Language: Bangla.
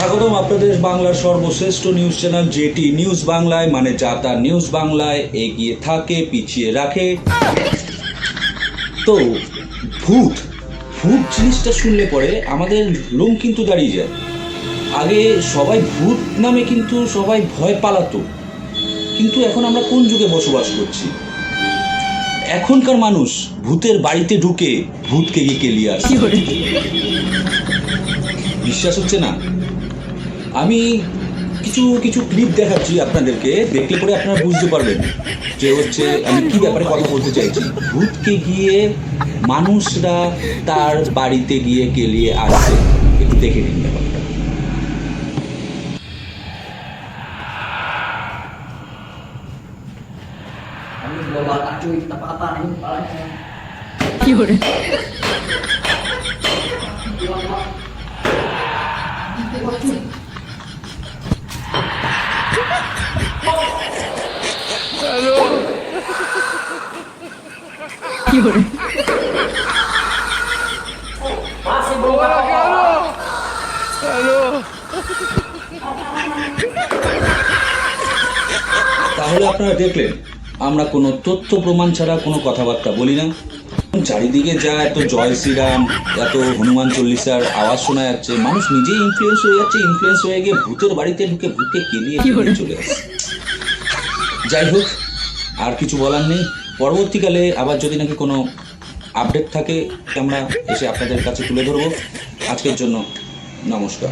স্বাগতম আপনাদের বাংলার সর্বশ্রেষ্ঠ নিউজ চ্যানেল জেটি নিউজ বাংলায়, মানে যা তা নিউজ বাংলায় এগিয়ে থাকে, পিছিয়ে রাখে। তো ভূত ভূত জিনিসটা শুনলে পরে আমাদের লোম কিন্তু দাঁড়িয়ে যায়। আগে সবাই ভূত নামে কিন্তু সবাই ভয় পালাতো, কিন্তু এখন আমরা কোন যুগে বসবাস করছি? এখনকার মানুষ ভূতের বাড়িতে ঢুকে ভূতকে গিয়ে কেলিয়ে আসে। বিশ্বাস হচ্ছে না? আমি কিছু কিছু ক্লিপ দেখাচ্ছি আপনাদেরকে, দেখলে পরে আপনারা বুঝতে পারবেন যে হচ্ছে আমি কি ব্যাপারে কথা বলতে চাইছি। ভূতকে গিয়ে মানুষরা তার বাড়িতে গিয়ে কেলিয়ে আসছে, একটু দেখে নিন ব্যাপারটা। কি করে কি করে তাহলে আপনারা দেখলেন আমরা কোনো তথ্য প্রমাণ ছাড়া কোনো কথাবার্তা বলি না। চারিদিকে যা এত জয় শ্রীরাম, এত হনুমান চল্লিশার আওয়াজ শোনা যাচ্ছে, মানুষ নিজেই ইনফ্লুয়েন্স হয়ে যাচ্ছে, ইনফ্লুয়েন্স হয়ে গিয়ে ভূতের বাড়িতে ঢুকে ভূতকে কেলিয়ে চলে আসছে। যাই হোক, আর কিছু বলার নেই। পরবর্তীকালে আবার যদি নাকি কোনো আপডেট থাকে আমরা এসে আপনাদের কাছে তুলে ধরবো। আজকের জন্য নমস্কার।